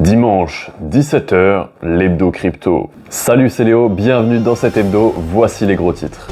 Dimanche, 17h, l'hebdo crypto. Salut, c'est Léo, bienvenue dans cet hebdo, voici les gros titres.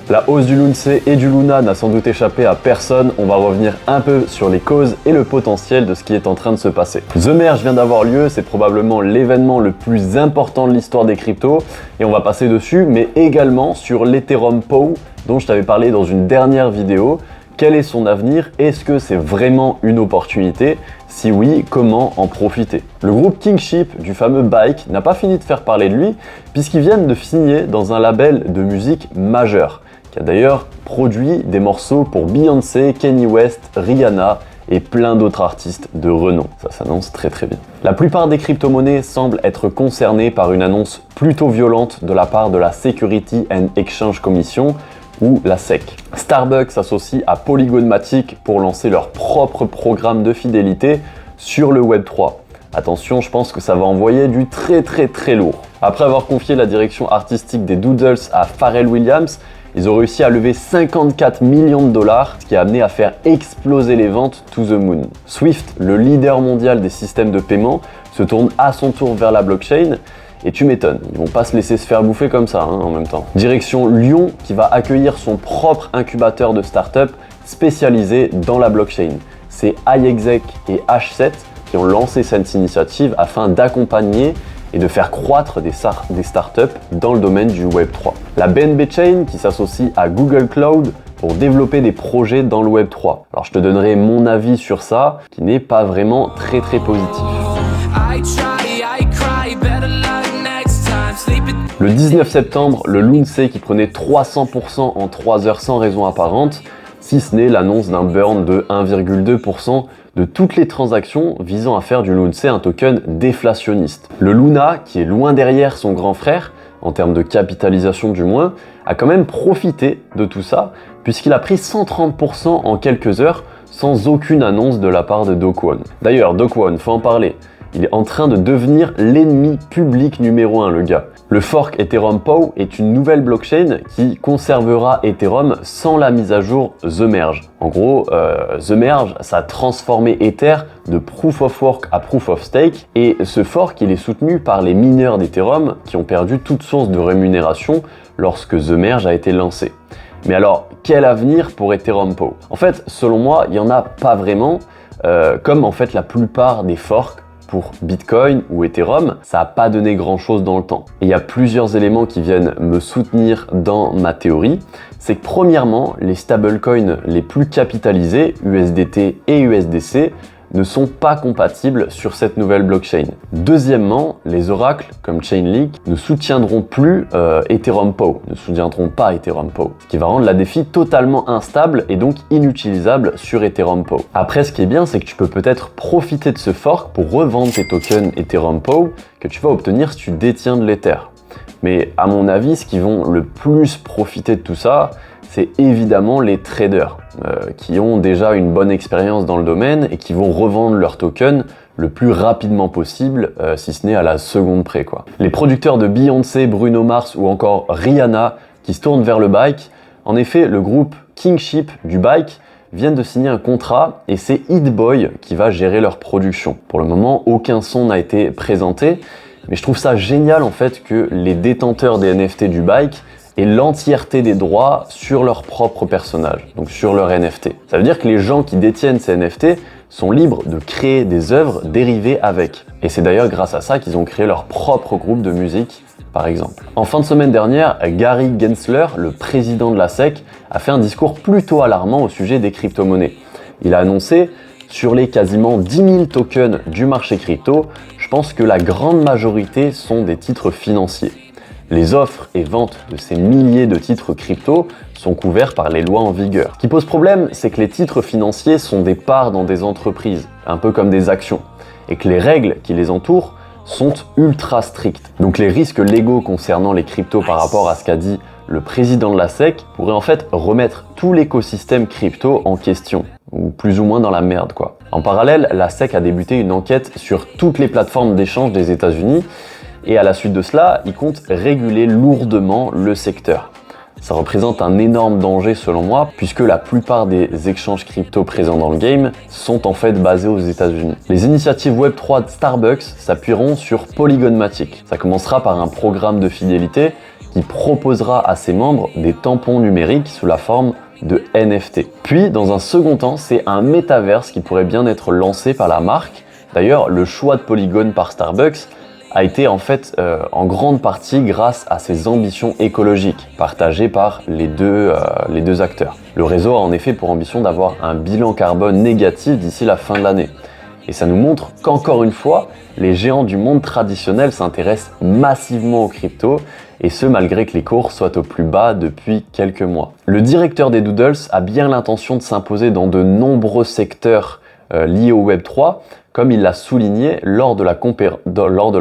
La hausse du Lunce et du Luna n'a sans doute échappé à personne, on va revenir un peu sur les causes et le potentiel de ce qui est en train de se passer. The Merge vient d'avoir lieu, c'est probablement l'événement le plus important de l'histoire des cryptos et on va passer dessus, mais également sur l'Ethereum POW dont je t'avais parlé dans une dernière vidéo. Quel est son avenir? Est-ce que c'est vraiment une opportunité? Si oui, comment en profiter? Le groupe Kingship du fameux Bike n'a pas fini de faire parler de lui puisqu'ils viennent de signer dans un label de musique majeur qui a d'ailleurs produit des morceaux pour Beyoncé, Kanye West, Rihanna et plein d'autres artistes de renom. Ça s'annonce très très bien. La plupart des crypto-monnaies semblent être concernées par une annonce plutôt violente de la part de la Security and Exchange Commission ou la SEC. Starbucks s'associe à Polygon Matic pour lancer leur propre programme de fidélité sur le Web3. Attention, je pense que ça va envoyer du très lourd. Après avoir confié la direction artistique des Doodles à Pharrell Williams, ils ont réussi à lever 54 millions de dollars, ce qui a amené à faire exploser les ventes to the moon. Swift, le leader mondial des systèmes de paiement, se tourne à son tour vers la blockchain. Et tu m'étonnes, ils vont pas se laisser se faire bouffer comme ça en même temps. Direction Lyon qui va accueillir son propre incubateur de start-up spécialisé dans la blockchain. C'est iExec et H7 qui ont lancé cette initiative afin d'accompagner et de faire croître des startups dans le domaine du Web3. La BNB Chain qui s'associe à Google Cloud pour développer des projets dans le Web3. Alors je te donnerai mon avis sur ça qui n'est pas vraiment très positif. Le 19 septembre, le Lunce qui prenait 300% en 3 heures sans raison apparente, si ce n'est l'annonce d'un burn de 1,2% de toutes les transactions visant à faire du Lunce un token déflationniste. Le Luna, qui est loin derrière son grand frère, en termes de capitalisation du moins, a quand même profité de tout ça, puisqu'il a pris 130% en quelques heures sans aucune annonce de la part de Do Kwon. D'ailleurs, Do Kwon, faut en parler. Il est en train de devenir l'ennemi public numéro 1, le gars. Le fork Ethereum POW est une nouvelle blockchain qui conservera Ethereum sans la mise à jour The Merge. En gros, The Merge, ça a transformé Ether de Proof of Work à Proof of Stake et ce fork, il est soutenu par les mineurs d'Ethereum qui ont perdu toute source de rémunération lorsque The Merge a été lancé. Mais alors, quel avenir pour Ethereum POW? En fait, selon moi, il n'y en a pas vraiment, comme en fait la plupart des forks pour Bitcoin ou Ethereum, ça n'a pas donné grand chose dans le temps. Et il y a plusieurs éléments qui viennent me soutenir dans ma théorie. C'est que premièrement, les stablecoins les plus capitalisés, USDT et USDC, ne sont pas compatibles sur cette nouvelle blockchain. Deuxièmement, les oracles comme Chainlink ne soutiendront plus Ethereum POW, ne soutiendront pas Ethereum POW, ce qui va rendre la DeFi totalement instable et donc inutilisable sur Ethereum POW. Après, ce qui est bien, c'est que tu peux peut-être profiter de ce fork pour revendre tes tokens Ethereum POW que tu vas obtenir si tu détiens de l'Ether. Mais à mon avis, ce qui vont le plus profiter de tout ça, c'est évidemment les traders qui ont déjà une bonne expérience dans le domaine et qui vont revendre leurs tokens le plus rapidement possible, si ce n'est à la seconde près, quoi. Les producteurs de Beyoncé, Bruno Mars ou encore Rihanna qui se tournent vers le bike, en effet, le groupe Kingship du bike viennent de signer un contrat et c'est Hit-Boy qui va gérer leur production. Pour le moment, aucun son n'a été présenté, mais je trouve ça génial en fait que les détenteurs des NFT du bike et l'entièreté des droits sur leur propre personnage, donc sur leur NFT. Ça veut dire que les gens qui détiennent ces NFT sont libres de créer des œuvres dérivées avec. Et c'est d'ailleurs grâce à ça qu'ils ont créé leur propre groupe de musique, par exemple. En fin de semaine dernière, Gary Gensler, le président de la SEC, a fait un discours plutôt alarmant au sujet des crypto-monnaies. Il a annoncé « Sur les quasiment 10 000 tokens du marché crypto, je pense que la grande majorité sont des titres financiers. Les offres et ventes de ces milliers de titres crypto sont couverts par les lois en vigueur. Ce qui pose problème, c'est que les titres financiers sont des parts dans des entreprises, un peu comme des actions, et que les règles qui les entourent sont ultra strictes. Donc les risques légaux concernant les cryptos par rapport à ce qu'a dit le président de la SEC pourraient en fait remettre tout l'écosystème crypto en question, ou plus ou moins dans la merde quoi. En parallèle, la SEC a débuté une enquête sur toutes les plateformes d'échange des États-Unis, et à la suite de cela, il compte réguler lourdement le secteur. Ça représente un énorme danger selon moi, puisque la plupart des échanges crypto présents dans le game sont en fait basés aux États-Unis. Les initiatives Web3 de Starbucks s'appuieront sur Polygonmatic. Ça commencera par un programme de fidélité qui proposera à ses membres des tampons numériques sous la forme de NFT. Puis, dans un second temps, c'est un métaverse qui pourrait bien être lancé par la marque. D'ailleurs, le choix de Polygon par Starbucks a été en fait en grande partie grâce à ses ambitions écologiques partagées par les deux acteurs. Le réseau a en effet pour ambition d'avoir un bilan carbone négatif d'ici la fin de l'année. Et ça nous montre qu'encore une fois, les géants du monde traditionnel s'intéressent massivement aux cryptos, et ce malgré que les cours soient au plus bas depuis quelques mois. Le directeur des Doodles a bien l'intention de s'imposer dans de nombreux secteurs liés au Web3, comme il l'a souligné lors de la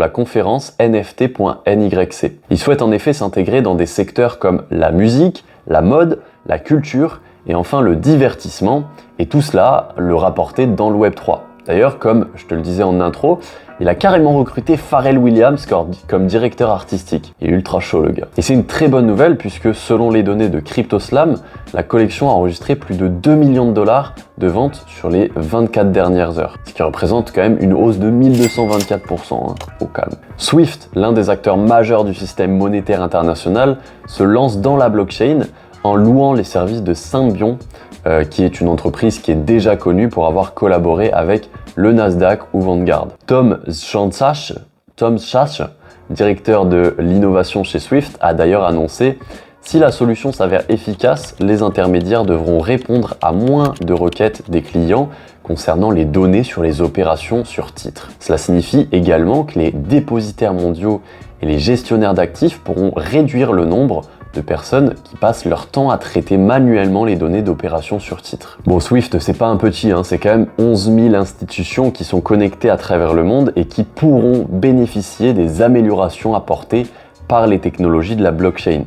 conférence NFT.NYC. Il souhaite en effet s'intégrer dans des secteurs comme la musique, la mode, la culture et enfin le divertissement, et tout cela le rapporter dans le Web3. D'ailleurs, comme je te le disais en intro, il a carrément recruté Pharrell Williams comme directeur artistique. Il est ultra chaud le gars. Et c'est une très bonne nouvelle puisque selon les données de CryptoSlam, la collection a enregistré plus de 2 millions de dollars de ventes sur les 24 dernières heures. Ce qui représente quand même une hausse de 1224%, au calme. Swift, l'un des acteurs majeurs du système monétaire international, se lance dans la blockchain en louant les services de Symbion, qui est une entreprise qui est déjà connue pour avoir collaboré avec le Nasdaq ou Vanguard. Tom Schasch, directeur de l'innovation chez Swift, a d'ailleurs annoncé: si la solution s'avère efficace, les intermédiaires devront répondre à moins de requêtes des clients concernant les données sur les opérations sur titre. Cela signifie également que les dépositaires mondiaux et les gestionnaires d'actifs pourront réduire le nombre de personnes qui passent leur temps à traiter manuellement les données d'opérations sur titre. Bon, Swift, c'est pas un petit, c'est quand même 11 000 institutions qui sont connectées à travers le monde et qui pourront bénéficier des améliorations apportées par les technologies de la blockchain.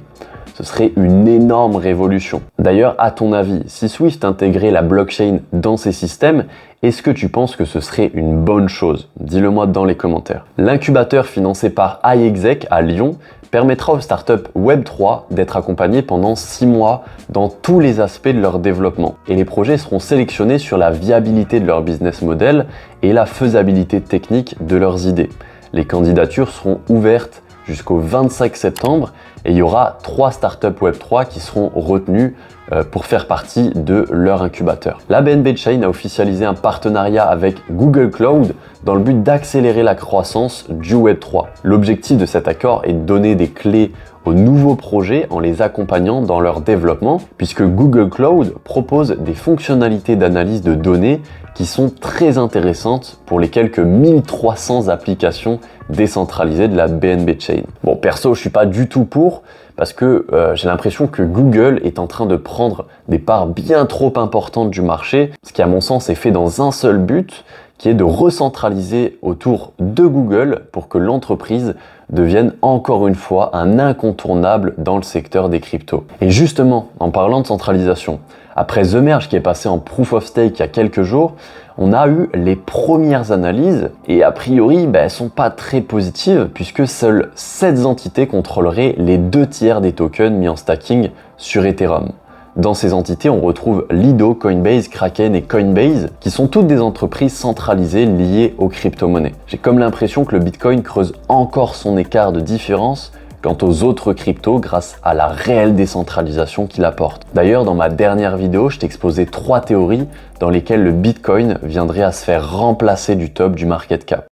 Ce serait une énorme révolution. D'ailleurs, à ton avis, si Swift intégrait la blockchain dans ses systèmes, est-ce que tu penses que ce serait une bonne chose? Dis-le moi dans les commentaires. L'incubateur financé par iExec à Lyon permettra aux startups Web3 d'être accompagnées pendant 6 mois dans tous les aspects de leur développement. Et les projets seront sélectionnés sur la viabilité de leur business model et la faisabilité technique de leurs idées. Les candidatures seront ouvertes jusqu'au 25 septembre et il y aura 3 startups Web3 qui seront retenues pour faire partie de leur incubateur. La BNB Chain a officialisé un partenariat avec Google Cloud dans le but d'accélérer la croissance du Web3. L'objectif de cet accord est de donner des clés aux nouveaux projets en les accompagnant dans leur développement, puisque Google Cloud propose des fonctionnalités d'analyse de données qui sont très intéressantes pour les quelques 1300 applications décentralisées de la BNB Chain. Bon, perso, je suis pas du tout pour, parce que j'ai l'impression que Google est en train de prendre des parts bien trop importantes du marché, ce qui à mon sens est fait dans un seul but, qui est de recentraliser autour de Google pour que l'entreprise devienne encore une fois un incontournable dans le secteur des cryptos. Et justement, en parlant de centralisation, après The Merge qui est passé en Proof of Stake il y a quelques jours, on a eu les premières analyses et a priori, elles sont pas très positives puisque seules 7 entités contrôleraient les 2 tiers des tokens mis en stacking sur Ethereum. Dans ces entités, on retrouve Lido, Coinbase, Kraken et Coinbase, qui sont toutes des entreprises centralisées liées aux crypto-monnaies. J'ai comme l'impression que le Bitcoin creuse encore son écart de différence quant aux autres cryptos grâce à la réelle décentralisation qu'il apporte. D'ailleurs, dans ma dernière vidéo, je t'ai exposé 3 théories dans lesquelles le Bitcoin viendrait à se faire remplacer du top du market cap.